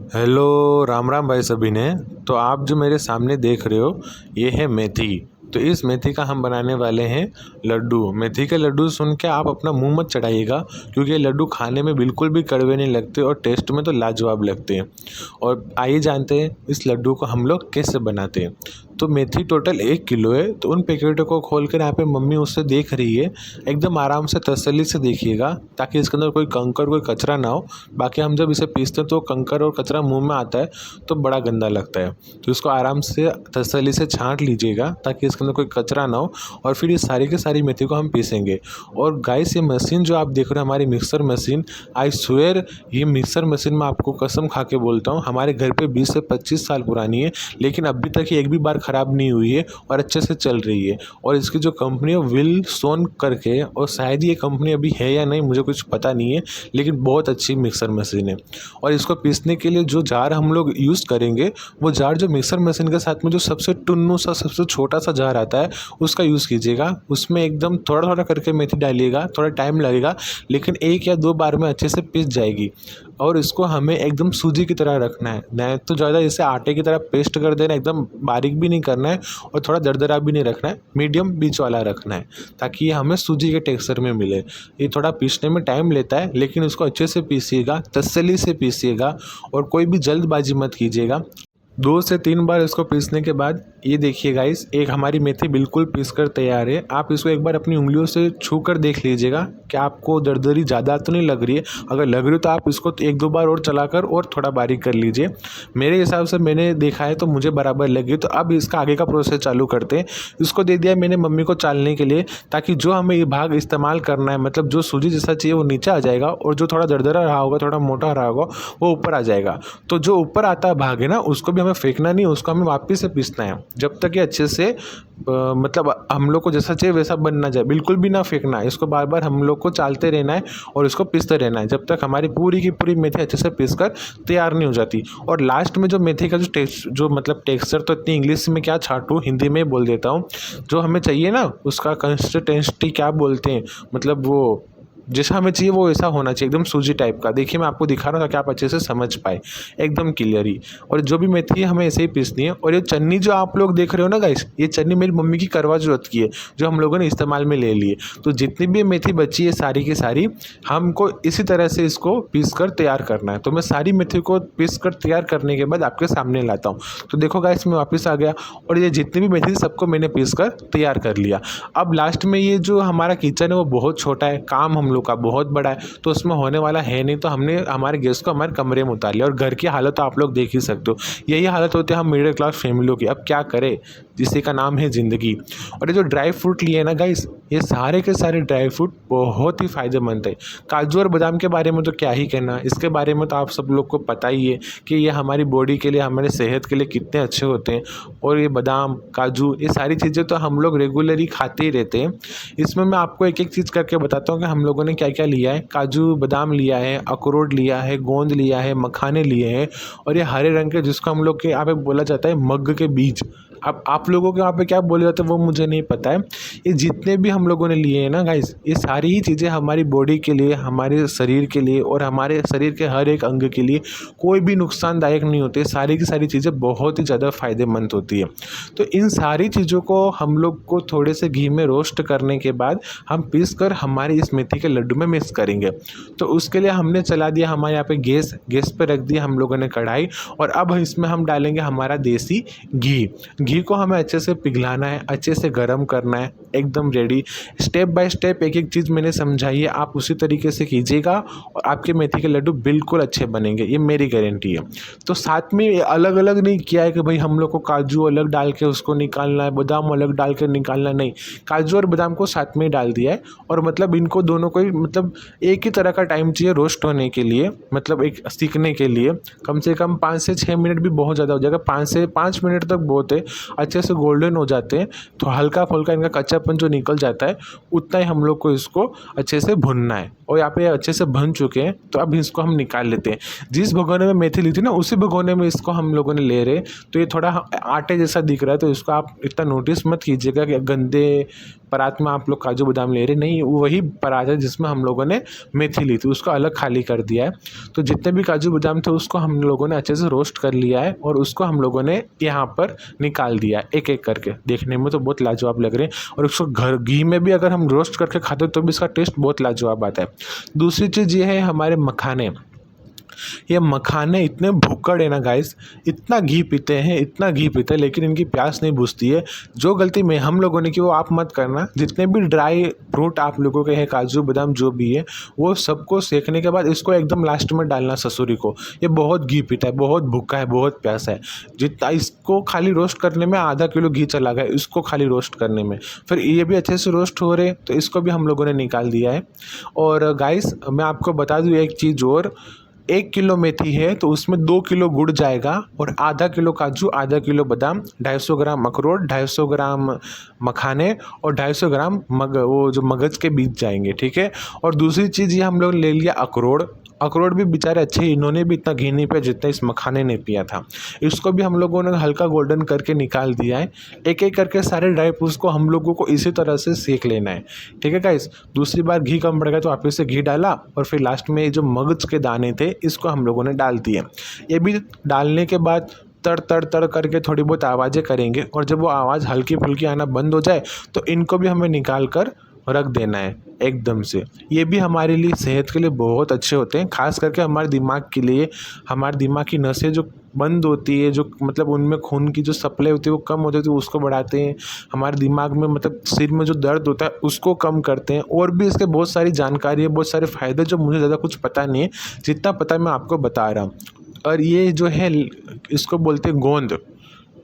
Hello, Ram Ram भाई सभी ने। तो आप जो मेरे सामने देख रहे हो ये है मेथी। तो इस मेथी का हम बनाने वाले हैं लड्डू। मेथी के लड्डू सुन के आप अपना मुंह मत चढ़ाइएगा, क्योंकि ये लड्डू खाने में बिल्कुल भी कड़वे नहीं लगते और टेस्ट में तो लाजवाब लगते हैं। और आइए जानते हैं इस लड्डू को हम लोग कैसे बनाते हैं। तो मेथी टोटल 1 किलो है। तो उन पैकेटों को खोल कर यहाँ पे मम्मी उससे देख रही है। एकदम आराम से तसल्ली से देखिएगा ताकि इसके अंदर कोई कंकर कोई कचरा ना हो। बाकी हम जब इसे पीसते हैं तो कंकर और कचरा मुंह में आता है तो बड़ा गंदा लगता है। तो इसको आराम से तसल्ली से छांट लीजिएगा ताकि इसके अंदर कोई कचरा ना हो। और फिर ये सारी की सारी मेथी को हम पीसेंगे। और गाइस, ये मशीन जो आप देख रहे हो हमारी मिक्सर मशीन, आई स्वेयर ये मिक्सर मशीन मैं आपको कसम खा के बोलता हूँ हमारे घर पे 20 से 25 साल पुरानी है, लेकिन अभी तक ये एक भी बार ख़राब नहीं हुई है और अच्छे से चल रही है। और इसकी जो कंपनी है विल्सन करके, और शायद ये कंपनी अभी है या नहीं मुझे कुछ पता नहीं है, लेकिन बहुत अच्छी मिक्सर मशीन है। और इसको पीसने के लिए जो जार हम लोग यूज़ करेंगे, वो जार जो मिक्सर मशीन के साथ में जो सबसे टुन्नू सा सबसे छोटा सा जार आता है उसका यूज़ कीजिएगा। उसमें एकदम थोड़ा थोड़ा करके मेथी डालिएगा, थोड़ा टाइम लगेगा लेकिन 1 या 2 बार में अच्छे से पिस जाएगी। और इसको हमें एकदम सूजी की तरह रखना है, नहीं तो ज़्यादा इसे आटे की तरह पेस्ट कर देना, एकदम बारीक भी नहीं करना है और थोड़ा दरदरा भी नहीं रखना है, मीडियम बीच वाला रखना है ताकि ये हमें सूजी के टेक्सचर में मिले। ये थोड़ा पीसने में टाइम लेता है लेकिन इसको अच्छे से पीसिएगा, तसल्ली से पीसिएगा और कोई भी जल्दबाजी मत कीजिएगा। 2 से 3 बार इसको पीसने के बाद ये देखिए गाइस, एक हमारी मेथी बिल्कुल पीस कर तैयार है। आप इसको एक बार अपनी उंगलियों से छू कर देख लीजिएगा कि आपको दरदरी ज़्यादा तो नहीं लग रही है। अगर लग रही हो तो आप इसको 1-2 बार और चलाकर और थोड़ा बारीक कर लीजिए। मेरे हिसाब से मैंने देखा है तो मुझे बराबर लगी। तो अब इसका आगे का प्रोसेस चालू करते हैं। इसको दे दिया मैंने मम्मी को चालने के लिए, ताकि जो हमें ये भाग इस्तेमाल करना है, मतलब जो सूजी जैसा चाहिए वो नीचे आ जाएगा और जो थोड़ा दरदरा रहा होगा, थोड़ा मोटा रहा होगा, वो ऊपर आ जाएगा। तो जो ऊपर आता भाग है ना, उसको भी हमें फेंकना नहीं, उसको हमें वापस से पीसना है जब तक ये अच्छे से मतलब हम लोग को जैसा चाहिए वैसा बन ना जाए। बिल्कुल भी ना फेंकना है, इसको बार बार हम लोग को चालते रहना है और इसको पीसते रहना है जब तक हमारी पूरी की पूरी मेथी अच्छे से पीस कर तैयार नहीं हो जाती। और लास्ट में जो मेथी का जो मतलब टेक्सचर, तो इतनी इंग्लिश में क्या छाटूँ, हिंदी में बोल देता हूँ। जो हमें चाहिए ना उसका कंसिस्टेंसी क्या बोलते हैं, मतलब वो जैसा हमें चाहिए वो ऐसा होना चाहिए, एकदम सूजी टाइप का। देखिए मैं आपको दिखा रहा हूँ ताकि आप अच्छे से समझ पाए, एकदम क्लियरली। और जो भी मेथी है हमें ऐसे ही पीसनी है। और ये चन्नी जो आप लोग देख रहे हो ना गाइस, ये चन्नी मेरी मम्मी की करवा चौथ की है जो हम लोगों ने इस्तेमाल में ले ली है। तो जितनी भी मेथी बची है सारी की सारी हमको इसी तरह से इसको पीस कर तैयार करना है। तो मैं सारी मेथी को पीस कर तैयार करने के बाद आपके सामने लाता हूँ। तो देखो गाइस, मैं वापस आ गया और ये जितनी भी मेथी थी सबको मैंने पीस कर तैयार कर लिया। अब लास्ट में ये जो हमारा किचन है वो बहुत छोटा है, काम हम लोग का बहुत बड़ा है, तो उसमें होने वाला है नहीं। तो हमने हमारे गेस्ट को हमारे कमरे में उतार लिया। और घर की हालत तो आप लोग देख ही सकते हो, यही हालत होती है हम मिडिल क्लास फैमिलियों की। अब क्या करें, जिससे का नाम है ज़िंदगी। और ये जो ड्राई फ्रूट लिए ना गाइस, ये सारे के सारे ड्राई फ्रूट बहुत ही फ़ायदेमंद है। काजू और बादाम के बारे में तो क्या ही कहना, इसके बारे में तो आप सब लोग को पता ही है कि ये हमारी बॉडी के लिए, हमारे सेहत के लिए कितने अच्छे होते हैं। और ये बादाम, काजू, ये सारी चीज़ें तो हम लोग रेगुलरली खाते ही रहते हैं। इसमें मैं आपको एक एक चीज़ करके बताता हूँ कि हम लोगों ने क्या क्या लिया है। काजू बादाम लिया है, अखरोट लिया है, गोंद लिया है, मखाने लिए हैं, और ये हरे रंग के जिसको हम लोग के यहाँ पे बोला जाता है मग के बीज। अब आप लोगों के वहाँ पे क्या बोले जाते हैं वो मुझे नहीं पता है। ये जितने भी हम लोगों ने लिए हैं ना गाइस, ये सारी ही चीज़ें हमारी बॉडी के लिए, हमारे शरीर के लिए और हमारे शरीर के हर एक अंग के लिए कोई भी नुकसानदायक नहीं होते। सारी की सारी चीज़ें बहुत ही ज़्यादा फायदेमंद होती है। तो इन सारी चीज़ों को हम लोग को थोड़े से घी में रोस्ट करने के बाद हम पीस कर हमारी इस मेथी के लड्डू में मिक्स करेंगे। तो उसके लिए हमने चला दिया हमारे यहाँ पे गैस पे रख दिया हम लोगों ने कढ़ाई। और अब इसमें हम डालेंगे हमारा देसी घी। घी को हमें अच्छे से पिघलाना है, अच्छे से गर्म करना है, एकदम रेडी। स्टेप बाय स्टेप एक एक चीज़ मैंने समझाई है, आप उसी तरीके से कीजिएगा और आपके मेथी के लड्डू बिल्कुल अच्छे बनेंगे, ये मेरी गारंटी है। तो साथ में अलग अलग नहीं किया है कि भाई हम लोग को काजू अलग डाल के उसको निकालना है, बादाम अलग डाल के निकालना, नहीं, काजू और बादाम को साथ में डाल दिया है। और मतलब इनको दोनों को मतलब एक ही तरह का टाइम चाहिए रोस्ट होने के लिए, मतलब एक सीखने के लिए। कम से कम 5 से 6 मिनट भी बहुत ज़्यादा हो जाएगा, 5 से 5 मिनट तक बहुत है। अच्छे से गोल्डन हो जाते हैं तो हल्का फुल्का इनका कच्चापन जो निकल जाता है उतना ही हम लोग को इसको अच्छे से भुनना है। और यहाँ पे अच्छे से भन चुके हैं तो अब इसको हम निकाल लेते हैं। जिस भगोने में मेथी ली थी ना उसी भगोने में इसको हम लोगों ने ले रहे। तो ये थोड़ा आटे जैसा दिख रहा है तो इसको आप इतना नोटिस मत कीजिएगा कि गंदे परात में आप लोग काजू बादाम ले रहे, नहीं, वही परात है जिसमें हम लोगों ने मेथी ली थी, उसको अलग खाली कर दिया है। तो जितने भी काजू बादाम थे उसको हम लोगों ने अच्छे से रोस्ट कर लिया है और उसको हम लोगों ने यहाँ पर निकाल दिया है एक एक करके। देखने में तो बहुत लाजवाब लग रहे हैं और उसको घर घी में भी अगर हम रोस्ट करके खाते तो भी इसका टेस्ट बहुत लाजवाब आता है। दूसरी चीज़ ये है हमारे मखाने। ये मखाने इतने भुक्कड़ है ना गाइस, इतना घी पीते हैं, इतना घी पीते हैं, लेकिन इनकी प्यास नहीं बुझती है। जो गलती में हम लोगों ने की वो आप मत करना। जितने भी ड्राई फ्रूट आप लोगों के हैं, काजू बादाम जो भी है, वो सबको सेकने के बाद इसको एकदम लास्ट में डालना ससुरी को। ये बहुत घी पीता है, बहुत भूखा है, बहुत प्यासा है। जितना इसको खाली रोस्ट करने में आधा किलो घी चला गया इसको खाली रोस्ट करने में। फिर ये भी अच्छे से रोस्ट हो रहे तो इसको भी हम लोगों ने निकाल दिया है। और गाइस मैं आपको बता दूँ एक चीज़ और, 1 किलो मेथी है तो उसमें 2 किलो गुड़ जाएगा और आधा किलो काजू, आधा किलो बादाम, 250 ग्राम अखरोट, 250 ग्राम मखाने और 250 ग्राम वो जो मगज के बीज जाएंगे, ठीक है। और दूसरी चीज़ ये हम लोग ले लिया अखरोट। अखरोट भी बेचारे अच्छे, इन्होंने भी इतना घी नहीं पिया जितना इस मखाने ने पिया था। इसको भी हम लोगों ने हल्का गोल्डन करके निकाल दिया है। एक एक करके सारे ड्राई फ्रूट्स को हम लोगों को इसी तरह से सेक लेना है, ठीक है गाइस। दूसरी बार घी कम पड़ गया तो वापस से घी डाला और फिर लास्ट में जो मगज के दाने थे इसको हम लोगों ने डाल दिए। ये भी डालने के बाद तड़ तड़ तड़ करके थोड़ी बहुत आवाज़ें करेंगे और जब वो आवाज़ हल्की फुल्की आना बंद हो जाए तो इनको भी हमें निकाल कर रख देना है एकदम से। ये भी हमारे लिए सेहत के लिए बहुत अच्छे होते हैं, खास करके हमारे दिमाग के लिए। हमारे दिमाग की नसें जो बंद होती है, जो मतलब उनमें खून की जो सप्लाई होती है वो कम हो जाती है, उसको बढ़ाते हैं। हमारे दिमाग में मतलब सिर में जो दर्द होता है उसको कम करते हैं। और भी इसके बहुत सारी जानकारी है, बहुत सारे फ़ायदे जो मुझे ज़्यादा कुछ पता नहीं है, जितना पता है मैं आपको बता रहा हूँ। और ये जो है इसको बोलते हैं गोंद।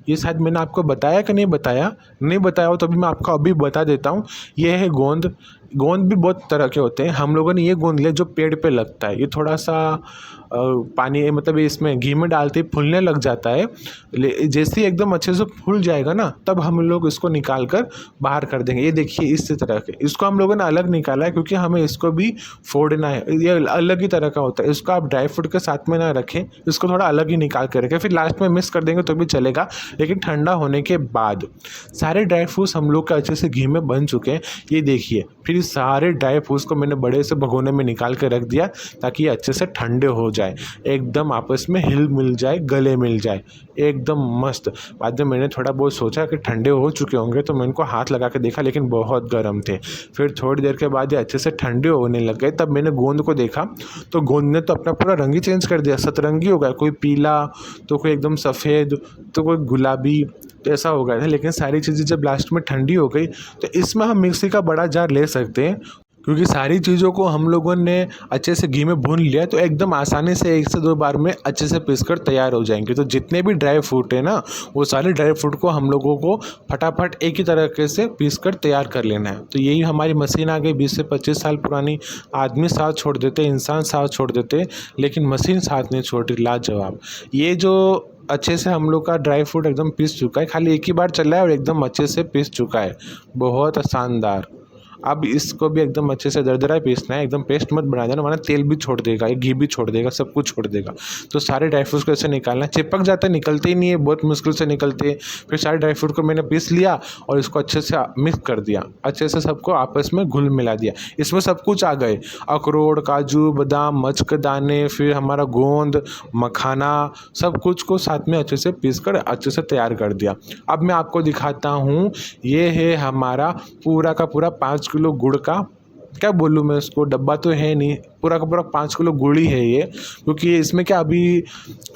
ये शायद मैंने आपको बताया कि नहीं बताया, नहीं बताया हो तो अभी मैं आपको अभी बता देता हूँ। ये है गोंद। गोंद भी बहुत तरह के होते हैं। हम लोगों ने ये गोंद लिया जो पेड़ पे लगता है। ये थोड़ा सा पानी मतलब इसमें घी में डालते ही फूलने लग जाता है। जैसे ही एकदम अच्छे से फूल जाएगा ना तब हम लोग इसको निकाल कर बाहर कर देंगे। ये देखिए इस तरह के, इसको हम लोगों ने अलग निकाला है क्योंकि हमें इसको भी फोड़ना है। ये अलग ही तरह का होता है। इसको आप ड्राई फ्रूट के साथ में ना रखें, इसको थोड़ा अलग ही निकाल कर रखें, फिर लास्ट में मिक्स कर देंगे तो भी चलेगा, लेकिन ठंडा होने के बाद। सारे ड्राई फ्रूट्स हम लोग के अच्छे से घी में बन चुके हैं। ये देखिए, फिर सारे ड्राई फ्रूट्स को मैंने बड़े से भगोने में निकाल के रख दिया ताकि ये अच्छे से ठंडे हो जाए, एकदम आपस में हिल मिल जाए, गले मिल जाए, एकदम मस्त। बाद में मैंने थोड़ा बहुत सोचा कि ठंडे हो चुके होंगे तो मैं इनको हाथ लगा के देखा, लेकिन बहुत गर्म थे। फिर थोड़ी देर के बाद ये अच्छे से ठंडे होने लग गए। तब मैंने गोंद को देखा तो गोंद ने तो अपना पूरा रंग ही चेंज कर दिया, सतरंगी हो गया। कोई पीला तो कोई एकदम सफ़ेद तो कोई गुलाबी, तो ऐसा हो गया था। लेकिन सारी चीज़ें जब लास्ट में ठंडी हो गई तो इसमें हम मिक्सी का बड़ा जार ले सकते हैं, क्योंकि सारी चीज़ों को हम लोगों ने अच्छे से घी में भून लिया तो एकदम आसानी से 1 से 2 बार में अच्छे से पीसकर तैयार हो जाएंगे। तो जितने भी ड्राई फ्रूट है ना वो सारे ड्राई फ्रूट को हम लोगों को फटाफट एक ही तरीके से पीसकर तैयार कर लेना है। तो यही हमारी मशीन आ गई 20 से 25 साल पुरानी। आदमी साथ छोड़ देते, इंसान साथ छोड़ देते, लेकिन मशीन साथ नहीं छोड़ती। लाजवाब। ये जो अच्छे से हम लोग का ड्राई फ्रूट एकदम पीस चुका है, खाली एक ही बार चला है और एकदम अच्छे से पीस चुका है, बहुत शानदार। अब इसको भी एकदम अच्छे से दरदरा पीसना है, एकदम पेस्ट मत बना देना वरना तेल भी छोड़ देगा, ये घी भी छोड़ देगा, सब कुछ छोड़ देगा। तो सारे ड्राई फ्रूट्स को ऐसे निकालना, चिपक जाता है, निकलते ही नहीं है, बहुत मुश्किल से निकलते हैं। फिर सारे ड्राई फ्रूट को मैंने पीस लिया और इसको अच्छे से मिक्स कर दिया, अच्छे से सबको आपस में घुल मिला दिया। इसमें सब कुछ आ गए, अखरोट, काजू, बादाम, मचकदाने, फिर हमारा गोंद, मखाना, सब कुछ को साथ में अच्छे से पीस कर अच्छे से तैयार कर दिया। अब मैं आपको दिखाता हूँ, ये है हमारा पूरा का पूरा 5 किलो गुड़ का, क्या बोलूँ मैं इसको, डब्बा तो है नहीं, पूरा का पूरा 5 किलो गुड़ ही है ये। क्योंकि इसमें क्या, अभी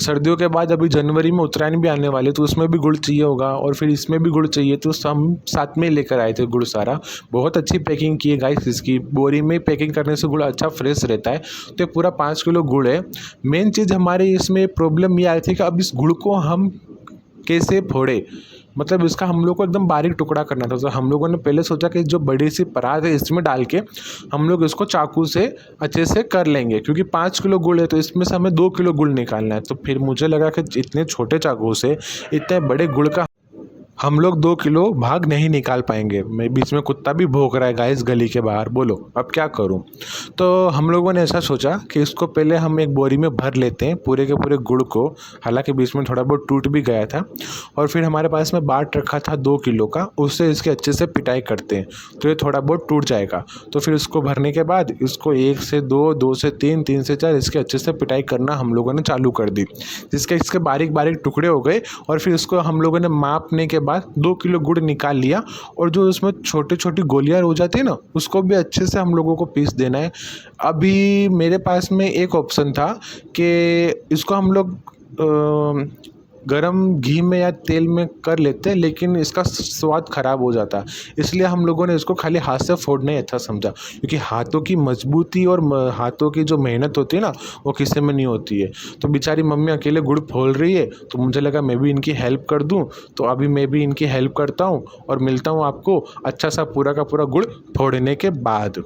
सर्दियों के बाद अभी जनवरी में उत्तरायण भी आने वाले, तो उसमें भी गुड़ चाहिए होगा और फिर इसमें भी गुड़ चाहिए, तो हम साथ में लेकर आए थे गुड़ सारा। बहुत अच्छी पैकिंग की है गाइस, इसकी बोरी में पैकिंग करने से गुड़ अच्छा फ्रेश रहता है। तो ये पूरा 5 किलो गुड़ है। मेन चीज़ हमारे इसमें प्रॉब्लम ये आई थी कि अब इस गुड़ को हम कैसे फोड़े, मतलब इसका हम लोग को एकदम बारीक टुकड़ा करना था। तो हम लोगों ने पहले सोचा कि जो बड़ी सी परात है इसमें डाल के हम लोग इसको चाकू से अच्छे से कर लेंगे, क्योंकि 5 किलो गुड़ है तो इसमें से हमें 2 किलो गुड़ निकालना है। तो फिर मुझे लगा कि इतने छोटे चाकू से इतने बड़े गुड़ का हम लोग 2 किलो भाग नहीं निकाल पाएंगे। मैं बीच में कुत्ता भी भौंक रहा है गाइस गली के बाहर। बोलो अब क्या करूं। तो हम लोगों ने ऐसा सोचा कि इसको पहले हम एक बोरी में भर लेते हैं पूरे के पूरे गुड़ को। हालांकि बीच में थोड़ा बहुत टूट भी गया था। और फिर हमारे पास में बाट रखा था 2 किलो का, उससे इसके अच्छे से पिटाई करते हैं तो ये थोड़ा बहुत टूट जाएगा। तो फिर इसको भरने के बाद इसको 1 से 2, 2 से 3, 3 से 4 इसके अच्छे से पिटाई करना हम लोगों ने चालू कर दी, जिसके इसके बारीक बारीक टुकड़े हो गए। और फिर इसको हम लोगों ने मापने के बाद 2 किलो गुड़ निकाल लिया। और जो उसमें छोटी छोटी गोलियां हो जाती है ना, उसको भी अच्छे से हम लोगों को पीस देना है। अभी मेरे पास में एक ऑप्शन था कि इसको हम लोग गरम घी में या तेल में कर लेते हैं, लेकिन इसका स्वाद ख़राब हो जाता, इसलिए हम लोगों ने इसको खाली हाथ से फोड़ना ही अच्छा समझा। क्योंकि हाथों की मजबूती और हाथों की जो मेहनत होती है ना, वो किसी में नहीं होती है। तो बेचारी मम्मी अकेले गुड़ फोड़ रही है, तो मुझे लगा मैं भी इनकी हेल्प कर दूं। तो अभी मैं भी इनकी हेल्प करता हूं और मिलता हूं आपको अच्छा सा पूरा का पूरा गुड़ फोड़ने के बाद।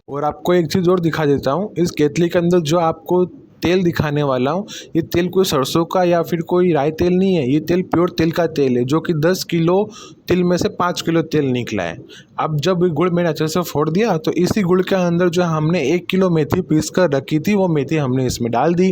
और आपको एक चीज़ और दिखा देता हूँ। इस केतली के अंदर जो आपको तेल दिखाने वाला हूँ, ये तेल कोई सरसों का या फिर कोई राई तेल नहीं है। ये तेल प्योर तिल का तेल है, जो कि 10 किलो तिल में से 5 किलो तेल निकला है। अब जब गुड़ मैंने अच्छे से फोड़ दिया, तो इसी गुड़ के अंदर जो हमने 1 किलो मेथी पीस कर रखी थी, वो मेथी हमने इसमें डाल दी।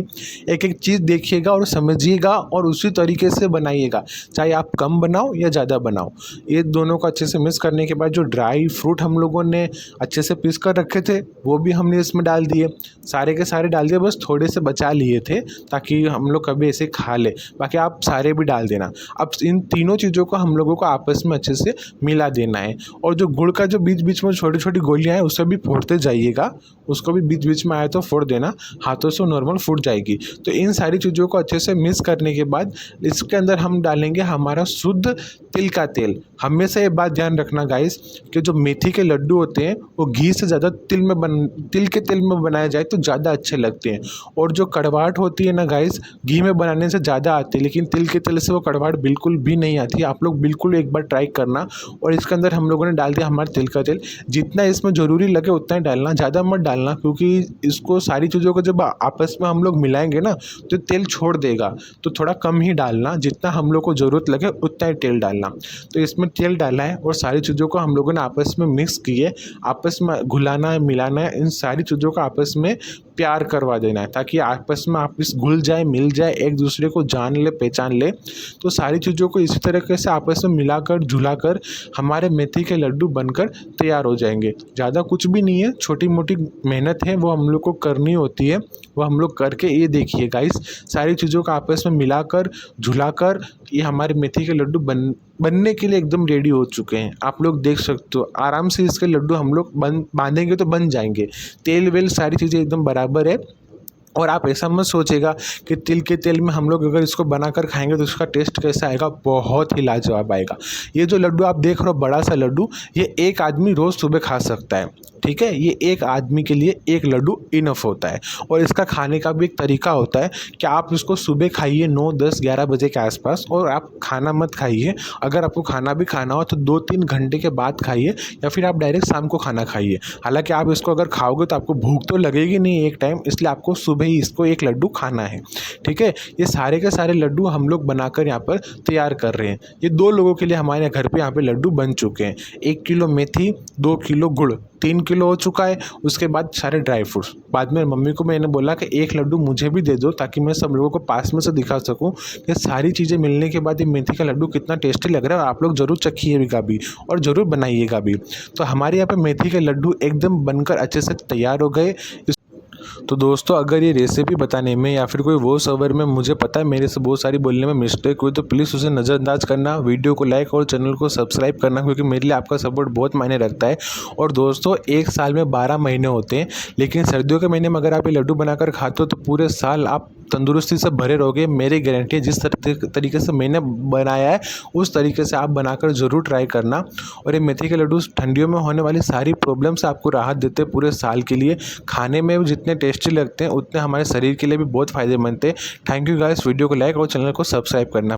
एक एक चीज़ देखिएगा और समझिएगा और उसी तरीके से बनाइएगा, चाहे आप कम बनाओ या ज़्यादा बनाओ। ये दोनों को अच्छे से मिक्स करने के बाद जो ड्राई फ्रूट हम लोगों ने अच्छे से पीस कर रखे थे, वो भी हमने इसमें डाल दिए। सारे के सारे डाल दिए, बस थोड़े से बचा लिए थे ताकि हम लोग कभी ऐसे खा ले। बाकी आप सारे भी डाल देना। अब इन तीनों चीज़ों को हम लोगों को आपस में अच्छे से मिला देना है। और जो गुड़ का जो बीच बीच में छोटी छोटी गोलियां हैं, उसे भी फोड़ते जाइएगा। उसको भी बीच बीच में आए तो फोड़ देना, हाथों से नॉर्मल फूट जाएगी। तो इन सारी चीज़ों को अच्छे से मिक्स करने के बाद इसके अंदर हम डालेंगे हमारा शुद्ध तिल का तेल। हमेशा ये बात ध्यान रखना गाइस कि जो मेथी के लड्डू होते हैं, वो घी से ज़्यादा तिल के तेल में बनाया जाए तो ज़्यादा अच्छे लगते हैं। और जो कड़वाहट होती है ना गाइस, घी में बनाने से ज़्यादा आती है, लेकिन तिल के तेल से वो कड़वाहट बिल्कुल भी नहीं आती। आप लोग बिल्कुल एक बार ट्राई करना। और इसके अंदर हम लोगों ने डाल दिया हमारा तिल का तेल। जितना इसमें ज़रूरी लगे उतना ही डालना, ज़्यादा मत डालना, क्योंकि इसको सारी चीज़ों को जब आपस में हम लोग मिलाएंगे ना, तो तेल छोड़ देगा। तो थोड़ा कम ही डालना, जितना हम लोग को ज़रूरत लगे उतना ही तेल डालना। तो इसमें तेल डाला है और सारी चीज़ों को हम लोगों ने आपस में मिक्स किए, आपस में घुलाना है, मिलाना है। इन सारी चीज़ों को आपस में प्यार करवा देना है, ताकि आपस में आपस घुल जाए, मिल जाए, एक दूसरे को जान ले, पहचान ले। तो सारी चीज़ों को इसी तरीके से आपस में मिलाकर झुलाकर हमारे मेथी के लड्डू बनकर तैयार हो जाएंगे। ज़्यादा कुछ भी नहीं है, छोटी मोटी मेहनत है, वो हम लोग को करनी होती है। वो हम लोग करके ये देखिए गाइस, सारी चीज़ों को आपस में मिलाकर झुलाकर ये हमारे मेथी के लड्डू बनने के लिए एकदम रेडी हो चुके हैं। आप लोग देख सकते हो, आराम से इसके लड्डू हम लोग बांधेंगे तो बन जाएंगे। तेल वेल सारी चीज़ें एकदम बराबर है। और आप ऐसा मत सोचेगा कि तिल के तेल में हम लोग अगर इसको बनाकर खाएंगे तो इसका टेस्ट कैसा आएगा, बहुत ही लाजवाब आएगा। ये जो लड्डू आप देख रहे हो, बड़ा सा लड्डू, ये एक आदमी रोज़ सुबह खा सकता है। ठीक है, ये एक आदमी के लिए एक लड्डू इनफ होता है। और इसका खाने का भी एक तरीका होता है कि आप इसको सुबह खाइए 9, 10, 11 बजे के आसपास, और आप खाना मत खाइए। अगर आपको खाना भी खाना हो तो 2-3 घंटे के बाद खाइए, या फिर आप डायरेक्ट शाम को खाना खाइए। हालांकि आप इसको अगर खाओगे तो आपको भूख तो लगेगी नहीं एक टाइम, इसलिए आपको सुबह ही इसको एक लड्डू खाना है। ठीक है, ये सारे के सारे लड्डू हम लोग बनाकर यहाँ पर तैयार कर रहे हैं। ये 2 लोगों के लिए हमारे घर पे यहाँ पे लड्डू बन चुके हैं। 1 किलो मेथी, 2 किलो गुड़, 3 किलो हो चुका है। उसके बाद सारे ड्राई फ्रूट्स। बाद में मम्मी को मैंने बोला कि एक लड्डू मुझे भी दे दो, ताकि मैं सब लोगों को पास में से दिखा सकूं कि सारी चीज़ें मिलने के बाद ये मेथी का लड्डू कितना टेस्टी लग रहा है। और आप लोग ज़रूर चखिएगा भी और ज़रूर बनाइएगा भी। तो हमारे यहाँ पे मेथी के लड्डू एकदम बनकर अच्छे से तैयार हो गए। तो दोस्तों, अगर ये रेसिपी बताने में या फिर कोई वॉइस ओवर में मुझे पता है मेरे से बहुत सारी बोलने में मिस्टेक हुई, तो प्लीज़ उसे नज़रअंदाज करना, वीडियो को लाइक और चैनल को सब्सक्राइब करना, क्योंकि मेरे लिए आपका सपोर्ट बहुत मायने रखता है। और दोस्तों, एक साल में 12 महीने होते हैं, लेकिन सर्दियों के महीने में अगर आप ये लड्डू बनाकर खाते हो तो पूरे साल आप तंदुरुस्ती से भरे रहोगे। मेरी गारंटी है, जिस तरीके से मैंने बनाया है उस तरीके से आप बनाकर ज़रूर ट्राई करना। और ये मेथी के लड्डू ठंडियों में होने वाली सारी प्रॉब्लम से आपको राहत देते हैं पूरे साल के लिए। खाने में जितने टेस्टी लगते हैं उतने हमारे शरीर के लिए भी बहुत फ़ायदेमंद है। थैंक यू गाइस, वीडियो को लाइक और चैनल को सब्सक्राइब करना।